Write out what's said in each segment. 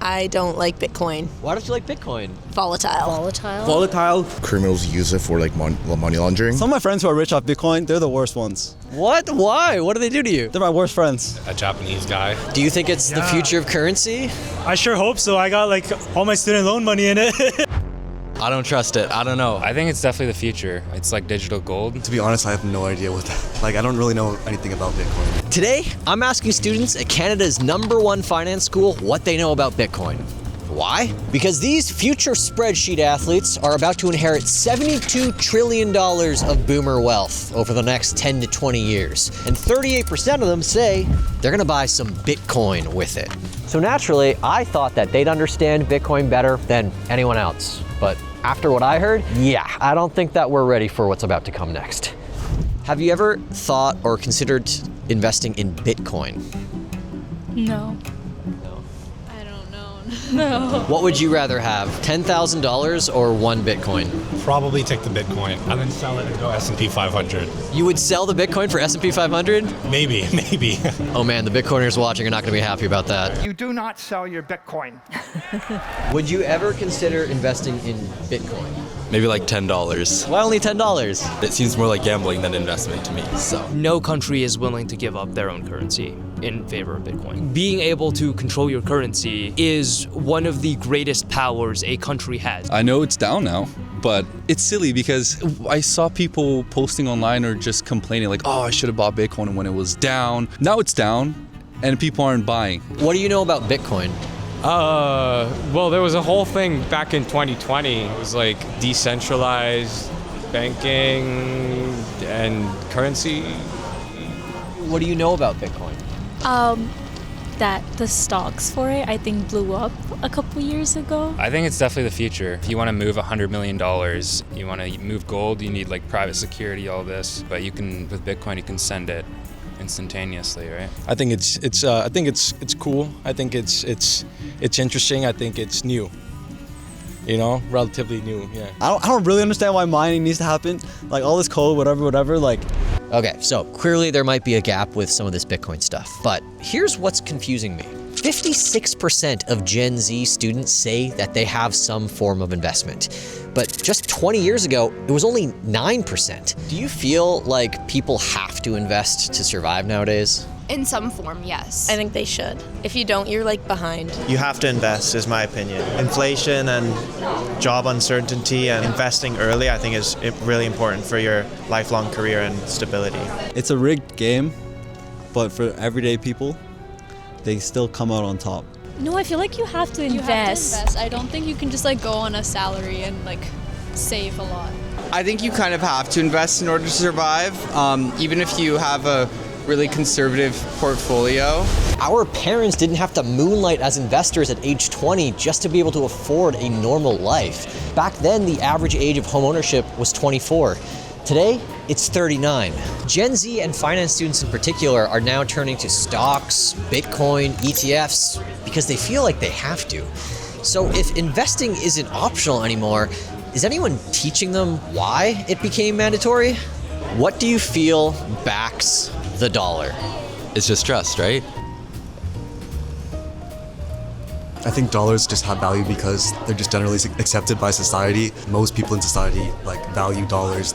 I don't like Bitcoin. Why don't you like Bitcoin? Volatile. Volatile. Criminals use it for like money laundering. Some of my friends who are rich off Bitcoin, they're the worst ones. What? Why? What do they do to you? They're my worst friends. A Japanese guy. Do you think it's the future of currency? I sure hope so. I got like all my student loan money in it. I don't trust it. I don't know. I think it's definitely the future. It's like digital gold. To be honest, I have no idea what that, I don't really know anything about Bitcoin. Today, I'm asking students at Canada's #1 finance school what they know about Bitcoin. Why? Because these future spreadsheet athletes are about to inherit $72 trillion of boomer wealth over the next 10 to 20 years. And 38% of them say they're gonna buy some Bitcoin with it. So naturally, I thought that they'd understand Bitcoin better than anyone else. But after what I heard, yeah, I don't think that we're ready for what's about to come next. Have you ever thought or considered investing in Bitcoin? No. No. What would you rather have, $10,000 or 1 Bitcoin? Probably take the Bitcoin and then sell it and go S&P 500. You would sell the Bitcoin for S&P 500? Maybe. Oh man, the Bitcoiners watching are not gonna be happy about that. You do not sell your Bitcoin. Would you ever consider investing in Bitcoin? Maybe like $10. Why only $10? It seems more like gambling than investment to me, so. No country is willing to give up their own currency in favor of Bitcoin. Being able to control your currency is one of the greatest powers a country has. I know it's down now, but it's silly because I saw people posting online or just complaining like, oh, I should have bought Bitcoin when it was down. Now it's down and people aren't buying. What do you know about Bitcoin? Well, there was a whole thing back in 2020. It was like decentralized banking and currency. What do you know about Bitcoin? That the stocks for it, I think, blew up a couple years ago. I think it's definitely the future. If you want to move $100 million, you want to move gold, you need like private security, all this. But you can, with Bitcoin, you can send it instantaneously, right? I think it's cool. I think it's interesting. I think it's new. You know, relatively new. Yeah. I don't really understand why mining needs to happen. Like all this code, whatever. Like. Okay, so clearly there might be a gap with some of this Bitcoin stuff, but here's what's confusing me. 56% of Gen Z students say that they have some form of investment, but just 20 years ago, it was only 9%. Do you feel like people have to invest to survive nowadays? In some form, yes. I think they should. If you don't, you're like behind. You have to invest, is my opinion. Inflation and job uncertainty and investing early, I think is really important for your lifelong career and stability. It's a rigged game, but for everyday people, they still come out on top. No, I feel like you have to invest. I don't think you can just like go on a salary and like save a lot. I think you kind of have to invest in order to survive, even if you have a really conservative portfolio. Our parents didn't have to moonlight as investors at age 20 just to be able to afford a normal life. Back then, the average age of home ownership was 24. Today, it's 39. Gen Z and finance students in particular are now turning to stocks, Bitcoin, ETFs, because they feel like they have to. So if investing isn't optional anymore, is anyone teaching them why it became mandatory? What do you feel backs the dollar? It's just trust, right? I think dollars just have value because they're just generally accepted by society. Most people in society value dollars.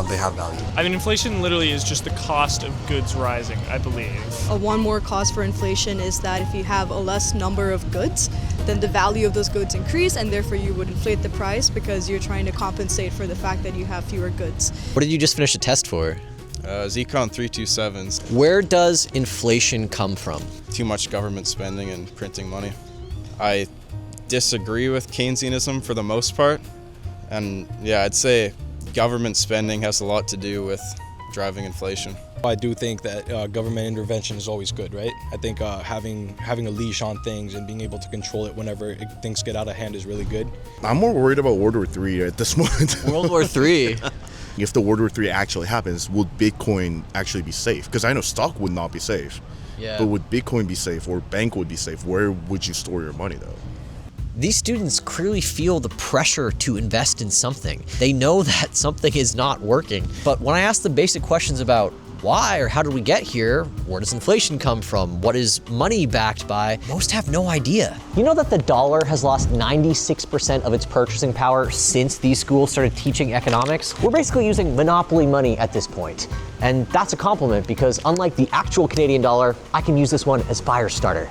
They have value. I mean, inflation literally is just the cost of goods rising, I believe. One more cause for inflation is that if you have a less number of goods, then the value of those goods increase, and therefore you would inflate the price because you're trying to compensate for the fact that you have fewer goods. What did you just finish a test for? Zcon 327s. Where does inflation come from? Too much government spending and printing money. I disagree with Keynesianism for the most part. And yeah, I'd say government spending has a lot to do with driving inflation. I do think that government intervention is always good, right? I think having a leash on things and being able to control it whenever things get out of hand is really good. I'm more worried about World War III at this moment. World War III? If the World War III actually happens, would Bitcoin actually be safe? Because I know stock would not be safe. Yeah. But would Bitcoin be safe or bank would be safe? Where would you store your money though? These students clearly feel the pressure to invest in something. They know that something is not working. But when I ask them basic questions about why or how did we get here? Where does inflation come from? What is money backed by? Most have no idea. You know that the dollar has lost 96% of its purchasing power since these schools started teaching economics? We're basically using monopoly money at this point. And that's a compliment because unlike the actual Canadian dollar, I can use this one as fire starter.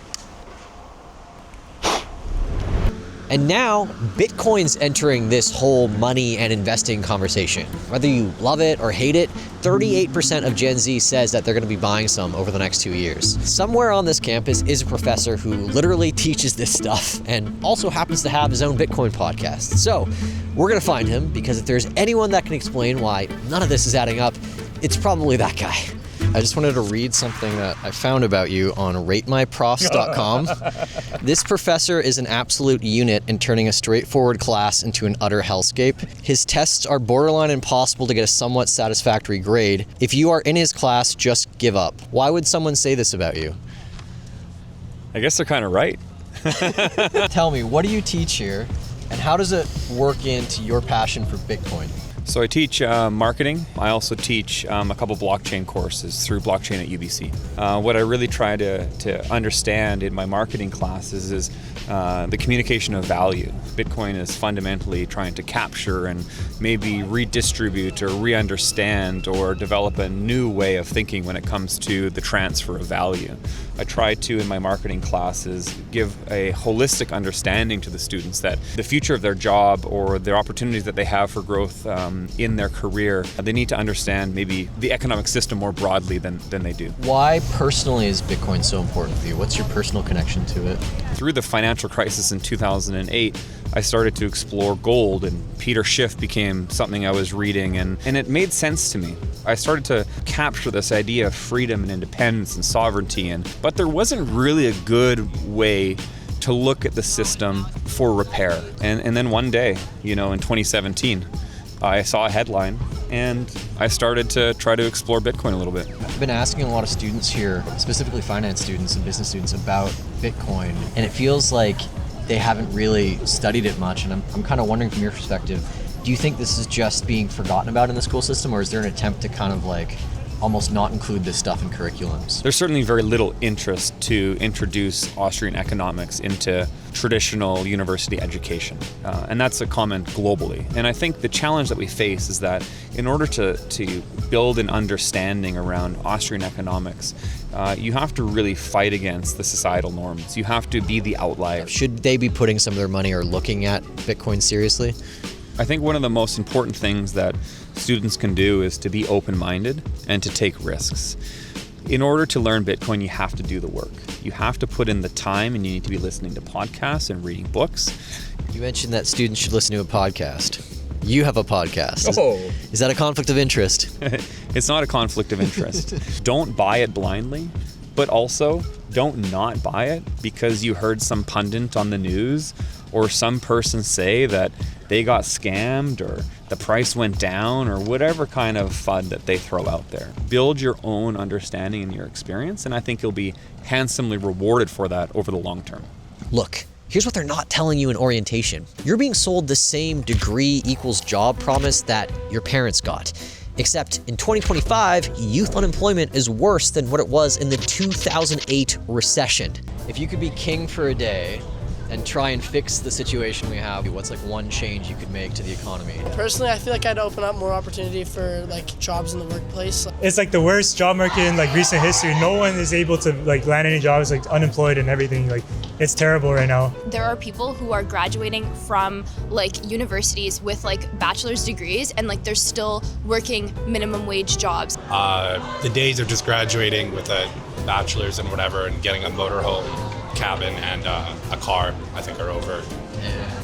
And now, Bitcoin's entering this whole money and investing conversation. Whether you love it or hate it, 38% of Gen Z says that they're gonna be buying some over the next 2 years. Somewhere on this campus is a professor who literally teaches this stuff and also happens to have his own Bitcoin podcast. So, we're gonna find him because if there's anyone that can explain why none of this is adding up, it's probably that guy. I just wanted to read something that I found about you on ratemyprofs.com. This professor is an absolute unit in turning a straightforward class into an utter hellscape. His tests are borderline impossible to get a somewhat satisfactory grade. If you are in his class, just give up. Why would someone say this about you? I guess they're kind of right. Tell me, what do you teach here, and how does it work into your passion for Bitcoin? So I teach marketing. I also teach a couple blockchain courses through blockchain at UBC. What I really try to understand in my marketing classes is the communication of value. Bitcoin is fundamentally trying to capture and maybe redistribute or re-understand or develop a new way of thinking when it comes to the transfer of value. I try to, in my marketing classes, give a holistic understanding to the students that the future of their job or their opportunities that they have for growth in their career, they need to understand maybe the economic system more broadly than they do. Why personally is Bitcoin so important for you? What's your personal connection to it? Through the financial crisis in 2008, I started to explore gold, and Peter Schiff became something I was reading, and it made sense to me. I started to capture this idea of freedom and independence and sovereignty, but there wasn't really a good way to look at the system for repair. And then one day, in 2017, I saw a headline and I started to try to explore Bitcoin a little bit. I've been asking a lot of students here, specifically finance students and business students, about Bitcoin, and it feels like they haven't really studied it much, and I'm kind of wondering from your perspective, do you think this is just being forgotten about in the school system, or is there an attempt to kind of almost not include this stuff in curriculums? There's certainly very little interest to introduce Austrian economics into traditional university education, and that's a comment globally. And I think the challenge that we face is that in order to build an understanding around Austrian economics, you have to really fight against the societal norms. You have to be the outlier. Should they be putting some of their money or looking at Bitcoin seriously? I think one of the most important things that students can do is to be open-minded and to take risks. In order to learn Bitcoin, you have to do the work. You have to put in the time, and you need to be listening to podcasts and reading books. You mentioned that students should listen to a podcast. You have a podcast. Oh. Is that a conflict of interest? It's not a conflict of interest. Don't buy it blindly, but also don't not buy it because you heard some pundit on the news or some person say that they got scammed or the price went down or whatever kind of FUD that they throw out there. Build your own understanding and your experience, and I think you'll be handsomely rewarded for that over the long term. Look, here's what they're not telling you in orientation. You're being sold the same degree equals job promise that your parents got. Except in 2025, youth unemployment is worse than what it was in the 2008 recession. If you could be king for a day and try and fix the situation we have, what's one change you could make to the economy? Personally, I feel like I'd open up more opportunity for jobs in the workplace. It's the worst job market in recent history. No one is able to land any jobs, unemployed and everything. It's terrible right now. There are people who are graduating from universities with bachelor's degrees, and they're still working minimum wage jobs. The days of just graduating with a bachelor's and whatever and getting a motorhome cabin and a car, I think, are over.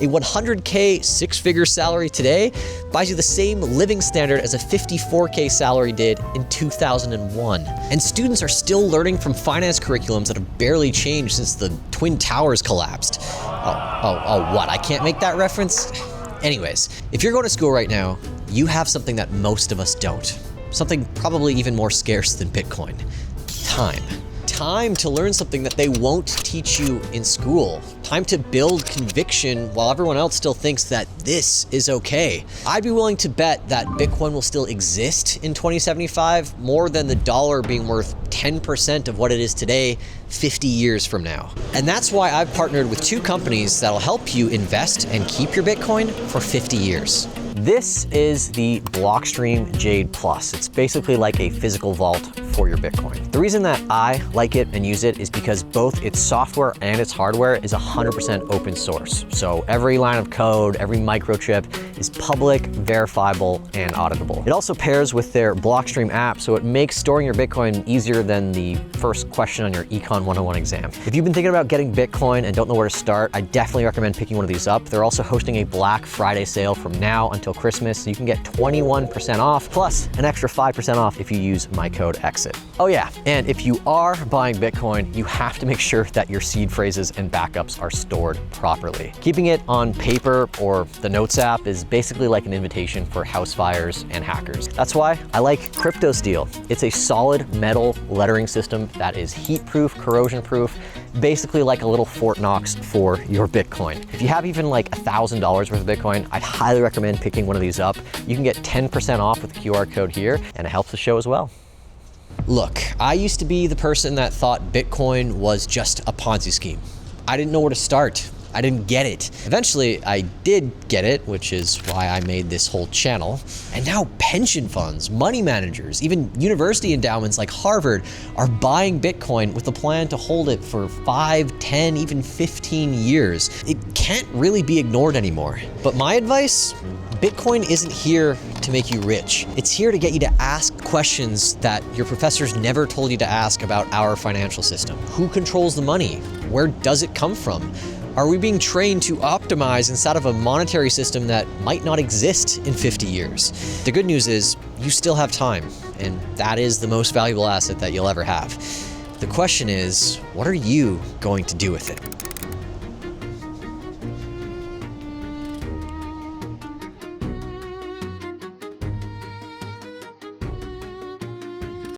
A 100K six-figure salary today buys you the same living standard as a 54K salary did in 2001. And students are still learning from finance curriculums that have barely changed since the Twin Towers collapsed. Oh, what? I can't make that reference? Anyways, if you're going to school right now, you have something that most of us don't. Something probably even more scarce than Bitcoin. Time. time to learn something that they won't teach you in school. Time to build conviction while everyone else still thinks that this is okay. I'd be willing to bet that Bitcoin will still exist in 2075 more than the dollar being worth 10% of what it is today 50 years from now. And that's why I've partnered with 2 companies that'll help you invest and keep your Bitcoin for 50 years. This is the Blockstream Jade Plus. It's basically like a physical vault for your Bitcoin. The reason that I like it and use it is because both its software and its hardware is 100% open source. So every line of code, every microchip is public, verifiable, and auditable. It also pairs with their Blockstream app, so it makes storing your Bitcoin easier than the first question on your Econ 101 exam. If you've been thinking about getting Bitcoin and don't know where to start, I definitely recommend picking one of these up. They're also hosting a Black Friday sale from now until Christmas, so you can get 21% off, plus an extra 5% off if you use my code EXIT. Oh yeah, and if you are buying Bitcoin, you have to make sure that your seed phrases and backups are stored properly. Keeping it on paper or the Notes app is basically like an invitation for house fires and hackers. That's why I like CryptoSteel. It's a solid metal lettering system that is heat-proof, corrosion-proof, basically like a little Fort Knox for your Bitcoin. If you have even like $1,000 worth of Bitcoin, I'd highly recommend picking one of these up. You can get 10% off with the QR code here, and it helps the show as well. Look, I used to be the person that thought Bitcoin was just a Ponzi scheme. I didn't know where to start. I didn't get it. Eventually, I did get it, which is why I made this whole channel. And now pension funds, money managers, even university endowments like Harvard are buying Bitcoin with a plan to hold it for 5, 10, even 15 years. It can't really be ignored anymore. But my advice? Bitcoin isn't here to make you rich. It's here to get you to ask questions that your professors never told you to ask about our financial system. Who controls the money? Where does it come from? Are we being trained to optimize inside of a monetary system that might not exist in 50 years? The good news is you still have time, and that is the most valuable asset that you'll ever have. The question is, what are you going to do with it?